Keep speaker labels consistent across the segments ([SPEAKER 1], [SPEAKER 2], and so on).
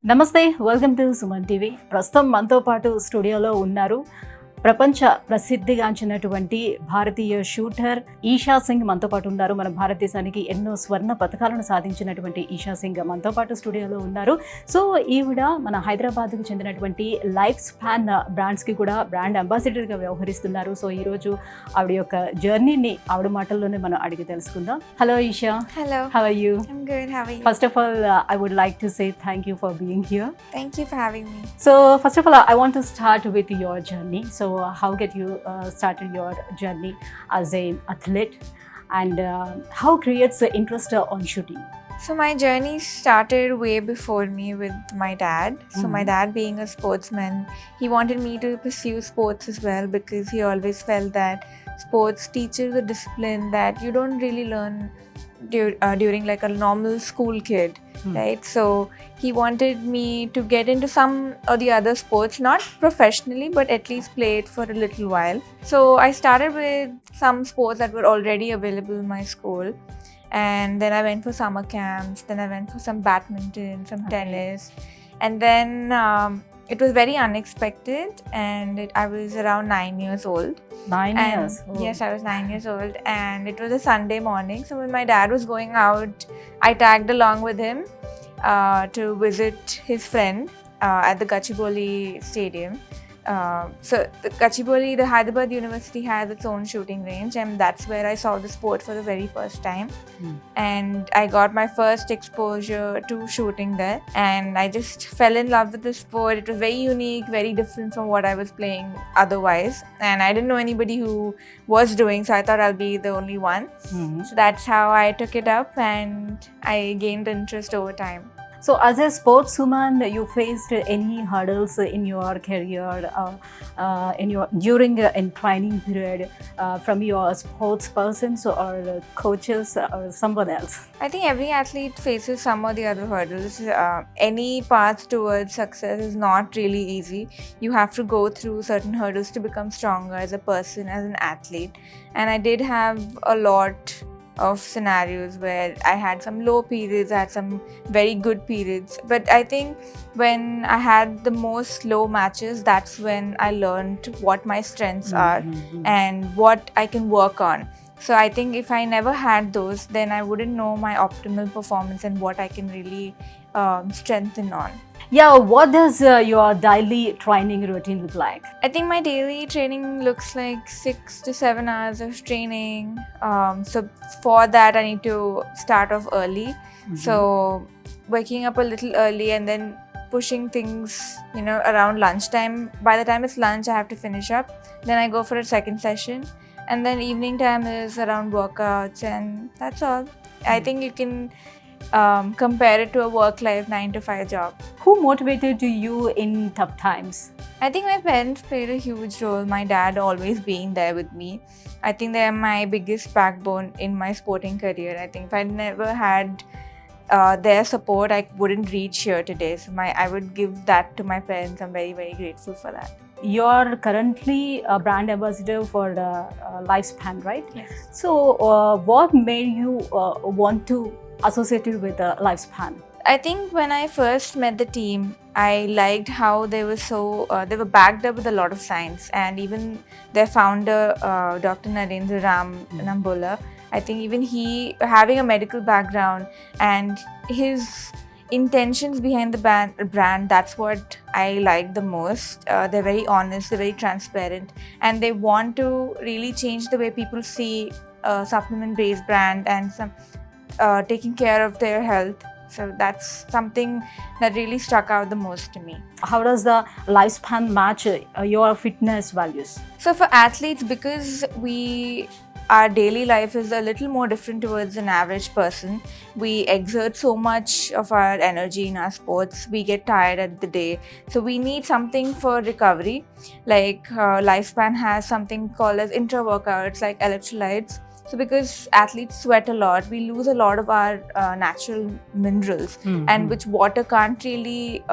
[SPEAKER 1] నమస్తే, welcome to Suman TV. ప్రస్తుతం మనతో పాటు స్టూడియోలో ఉన్నారు ప్రపంచ ప్రసిద్ధిగాంచినటువంటి భారతీయ షూటర్ ఈషా సింగ్ మనతో పాటు ఉన్నారు. మన భారతదేశానికి ఎన్నో స్వర్ణ పథకాలను సాధించినటువంటి ఈషా సింగ్ మనతో పాటు స్టూడియోలో ఉన్నారు. సో ఈవిడ మన హైదరాబాద్కు చెందినటువంటి లైఫ్ స్పాన్ బ్రాండ్స్కి కూడా బ్రాండ్ అంబాసిడర్గా వ్యవహరిస్తున్నారు. సో ఈరోజు ఆవిడ యొక్క జర్నీని ఆవిడ మాటల్లోనే మనం అడిగి తెలుసుకుందాం. Hello Esha.
[SPEAKER 2] Hello.
[SPEAKER 1] How are you?
[SPEAKER 2] I'm good. How are you?
[SPEAKER 1] First of all, I would like to say thank you for being here.
[SPEAKER 2] Thank you for having me.
[SPEAKER 1] So first of all, I want to start with your journey. So how get you started your journey as an athlete, and how creates the interest on shooting?
[SPEAKER 2] So my journey started way before me with my dad. So my dad being a sportsman, he wanted me to pursue sports as well because he always felt that sports teaches a discipline that you don't really learn during like a normal school kid, right? So he wanted me to get into some or the other sports, not professionally, but at least play it for a little while. So I started with some sports that were already available in my school. And then I went for summer camps, then I went for some badminton, some tennis. And then it was very unexpected, and I was around 9 years old.
[SPEAKER 1] 9 years? Oh.
[SPEAKER 2] Yes, I was 9 years old, and it was a Sunday morning. So when my dad was going out, I tagged along with him to visit his friend at the Gachibowli Stadium. So the Gachibowli, the Hyderabad University has its own shooting range, and that's where I saw the sport for the very first time. And I got my first exposure to shooting there, and I just fell in love with the sport. It was very unique, very different from what I was playing otherwise, and I didn't know anybody who was doing, so I thought I'll be the only one. So that's how I took it up, and I gained interest over time.
[SPEAKER 1] So as a sportswoman, you faced any hurdles in your career, in training period, from your sports persons or coaches or someone else?
[SPEAKER 2] I think every athlete faces some or the other hurdles. Any path towards success is not really easy. You have to go through certain hurdles to become stronger as a person, as an athlete. And I did have a lot of scenarios where I had some low periods, I had some very good periods. But I think when I had the most low matches, that's when I learned what my strengths are and what I can work on. So I think if I never had those, then I wouldn't know my optimal performance and what I can really strengthen on.
[SPEAKER 1] Yeah, what does your daily training routine look like?
[SPEAKER 2] I think my daily training looks like 6 to 7 hours of training. So for that, I need to start off early. So waking up a little early and then pushing things, around lunchtime. By the time it's lunch, I have to finish up. Then I go for a second session. And then evening time is around workouts, and that's all. I think you can compare it to a work-life 9-to-5 job.
[SPEAKER 1] Who motivated you in tough times?
[SPEAKER 2] I think my parents played a huge role. My dad always being there with me. I think they are my biggest backbone in my sporting career. I think if I never had their support, I wouldn't reach here today. So I would give that to my parents. I'm very, very grateful for that.
[SPEAKER 1] You're currently a brand ambassador for LifeSpan, right?
[SPEAKER 2] Yes.
[SPEAKER 1] So what made you want to associate it with LifeSpan?
[SPEAKER 2] I think when I first met the team, I liked how they were they were backed up with a lot of science, and even their founder, Dr. Narendra Ram Nambola, I think even he having a medical background and his intentions behind the brand, that's what I like the most. They're very honest, they're very transparent, and they want to really change the way people see a supplement-based brand and some taking care of their health. So that's something that really struck out the most to me.
[SPEAKER 1] How does the LifeSpan match your fitness values?
[SPEAKER 2] So for athletes, because our daily life is a little more different towards an average person. We exert so much of our energy in our sports. We get tired at the day. So we need something for recovery. Like LifeSpan has something called as intra-workouts, like electrolytes. So because athletes sweat a lot, we lose a lot of our natural minerals, and which water can't really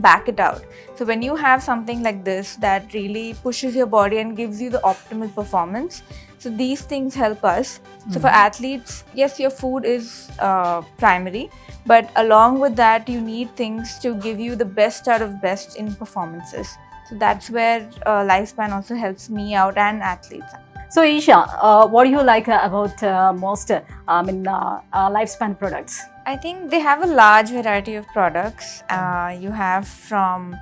[SPEAKER 2] back it out. So when you have something like this that really pushes your body and gives you the optimal performance, So these things help us. So for athletes, yes, your food is primary, but along with that, you need things to give you the best out of best in performances. So that's where LifeSpan also helps me out and athletes.
[SPEAKER 1] So Isha, what do you like about most lifespan products?
[SPEAKER 2] I think they have a large variety of products. You have from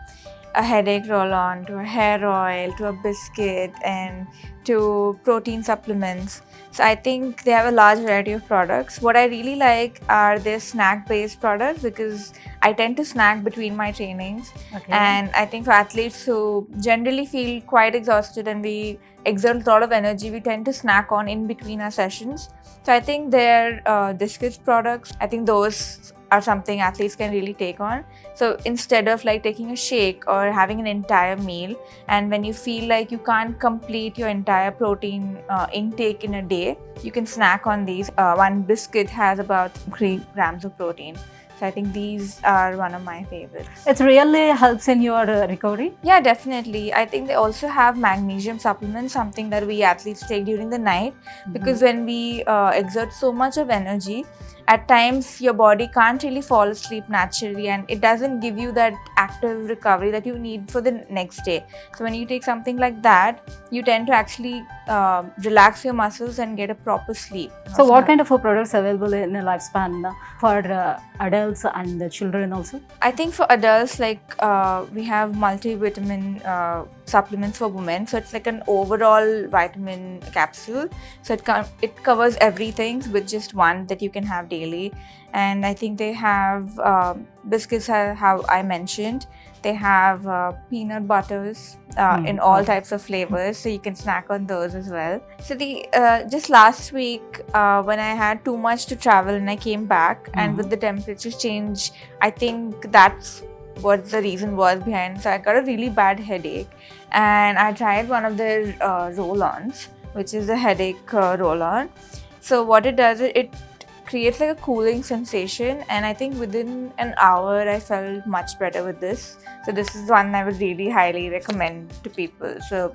[SPEAKER 2] a headache roll-on to a hair oil to a biscuit and to protein supplements. So I think they have a large variety of products. What I really like are their snack-based products because I tend to snack between my trainings.
[SPEAKER 1] Okay.
[SPEAKER 2] And I think for athletes who generally feel quite exhausted and we exert a lot of energy, we tend to snack on in between our sessions. So I think their biscuits products, I think those are something athletes can really take on. So instead of like taking a shake or having an entire meal, and when you feel like you can't complete your entire protein intake in a day, you can snack on these. One biscuit has about 3 grams of protein. So I think these are one of my favorites.
[SPEAKER 1] It really helps in your recovery?
[SPEAKER 2] Yeah, definitely. I think they also have magnesium supplements, something that we athletes take during the night, because when we exert so much of energy, at times your body can't really fall asleep naturally and it doesn't give you that active recovery that you need for the next day. So when you take something like that, you tend to actually relax your muscles and get a proper sleep.
[SPEAKER 1] So what kind of products available in a lifespan for adults and children also?
[SPEAKER 2] I think for adults, like we have multivitamin supplements for women. So it's like an overall vitamin capsule. So it covers everything with just one that you can have daily. And I think they have biscuits, how I mentioned. They have peanut butters in all types of flavors, so you can snack on those as well. So just last week when I had too much to travel and I came back, and with the temperature change, I think that's what the reason was behind. So I got a really bad headache, and I tried one of their roll-ons, which is a headache roll-on. So what it does is it creates like a cooling sensation, and I think within an hour I felt much better with this. So this is one I would really highly recommend to people. So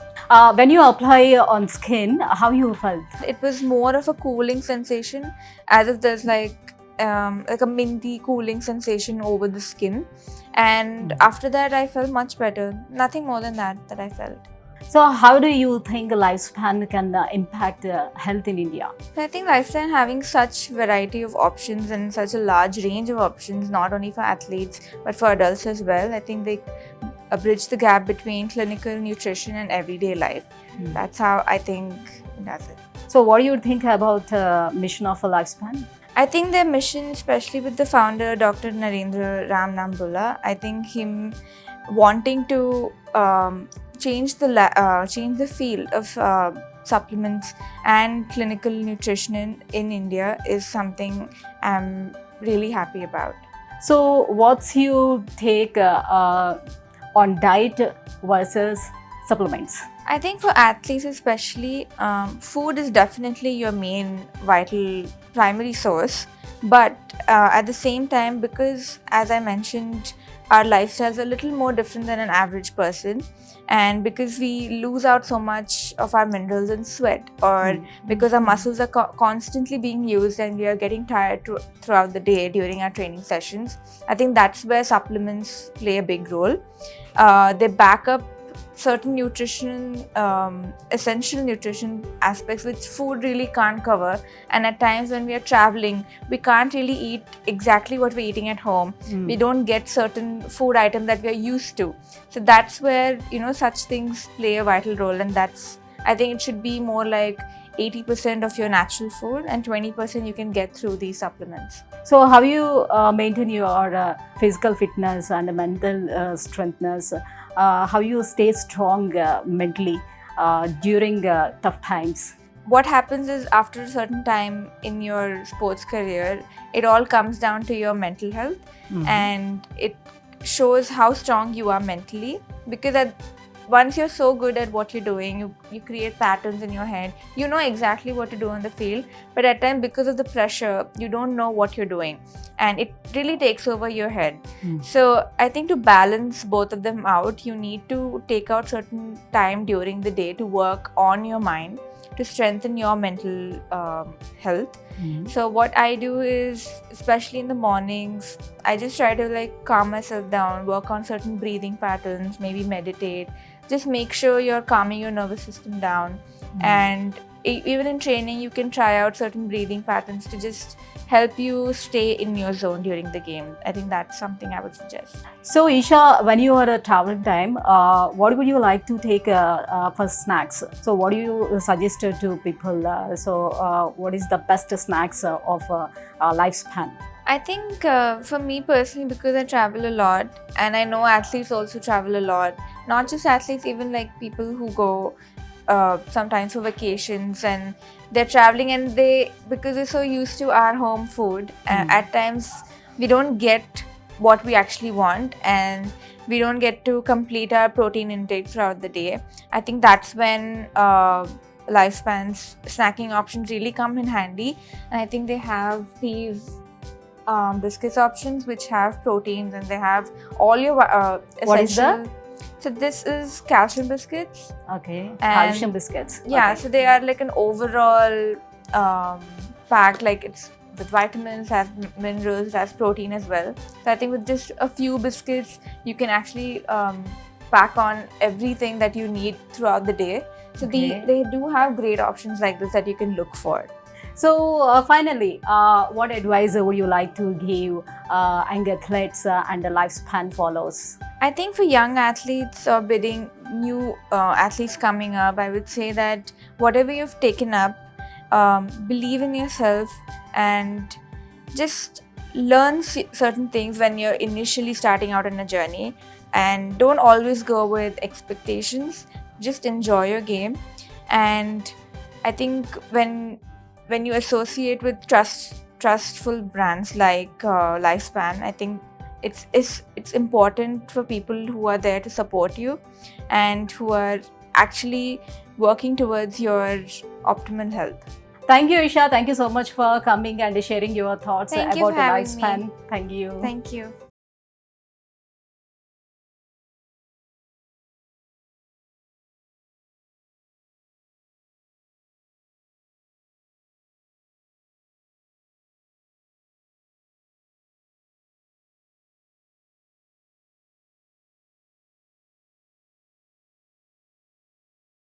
[SPEAKER 1] when you apply on skin, how you felt?
[SPEAKER 2] it was more of a cooling sensation, as if there's like a minty cooling sensation over the skin, and after that I felt much better. Nothing more than that I felt.
[SPEAKER 1] So how do you think lifespan can impact health in India?
[SPEAKER 2] So I think LifeSpan having such variety of options and such a large range of options, not only for athletes but for adults as well, I think they bridge the gap between clinical nutrition and everyday life. That's how I think it does it.
[SPEAKER 1] So what do you think about mission of a lifespan?
[SPEAKER 2] I think their mission, especially with the founder, Dr. Narendra Ram Nambulla, I think him wanting to change the field of supplements and clinical nutrition in India is something I'm really happy about.
[SPEAKER 1] So what's your take on diet versus supplements?
[SPEAKER 2] I think for athletes especially, food is definitely your main vital primary source, but at the same time, because as I mentioned, our lifestyles are a little more different than an average person, and because we lose out so much of our minerals in sweat, or because our muscles are constantly being used and we are getting tired throughout the day during our training sessions, I think that's where supplements play a big role. They back up certain essential nutrition aspects which food really can't cover, and at times when we are traveling, we can't really eat exactly what we're eating at home. We don't get certain food items that we are used to. So that's where such things play a vital role, and I think it should be more like 80% of your natural food and 20% you can get through these supplements.
[SPEAKER 1] So how you maintain your physical fitness and mental strengthness? How you stay strong mentally during tough times?
[SPEAKER 2] What happens is, after a certain time in your sports career, it all comes down to your mental health, and it shows how strong you are mentally, because once you're so good at what you're doing, you create patterns in your head. You know exactly what to do on the field, but at times because of the pressure, you don't know what you're doing, and it really takes over your head. So I think to balance both of them out, you need to take out certain time during the day to work on your mind, to strengthen your mental health.
[SPEAKER 1] Mhm.
[SPEAKER 2] So what I do is, especially in the mornings, I just try to like calm myself down, work on certain breathing patterns, maybe meditate. Just make sure you're calming your nervous system down. And even in training, you can try out certain breathing patterns to just help you stay in your zone during the game. I think that's something I would suggest.
[SPEAKER 1] So, Isha, when you are at traveling time, what would you like to take for snacks? So, what do you suggest to people? What is the best snacks of lifespan?
[SPEAKER 2] I think for me personally, because I travel a lot, and I know athletes also travel a lot, not just athletes, even like people who go sometimes for vacations, and they're traveling, and because we're so used to our home food, at times we don't get what we actually want, and we don't get to complete our protein intake throughout the day. I think that's when Lifespan's snacking options really come in handy, and I think they have these biscuits options which have proteins, and they have all your essential.
[SPEAKER 1] What is that?
[SPEAKER 2] So this is calcium biscuits.
[SPEAKER 1] Okay,
[SPEAKER 2] And-
[SPEAKER 1] calcium biscuits.
[SPEAKER 2] Yeah,
[SPEAKER 1] Okay.
[SPEAKER 2] so they are like an overall pack, like it's with vitamins, has minerals, has protein as well. So I think with just a few biscuits, you can actually pack on everything that you need throughout the day. So
[SPEAKER 1] Okay.
[SPEAKER 2] they do have great options like this that you can look for.
[SPEAKER 1] So, finally, what advice would you like to give young athletes and the lifespan follows?
[SPEAKER 2] I think for young athletes or bidding new athletes coming up, I would say that whatever you've taken up, believe in yourself and just learn certain things when you're initially starting out on a journey, and don't always go with expectations. Just enjoy your game. And I think when you associate with trustful brands like Lifespan, I think it's important for people who are there to support you and who are actually working towards your optimal health.
[SPEAKER 1] Thank you, Isha. Thank you so much for coming and sharing your thoughts
[SPEAKER 2] Thank you
[SPEAKER 1] about
[SPEAKER 2] for
[SPEAKER 1] the
[SPEAKER 2] having
[SPEAKER 1] lifespan.
[SPEAKER 2] me.
[SPEAKER 1] Thank you.
[SPEAKER 2] Thank you.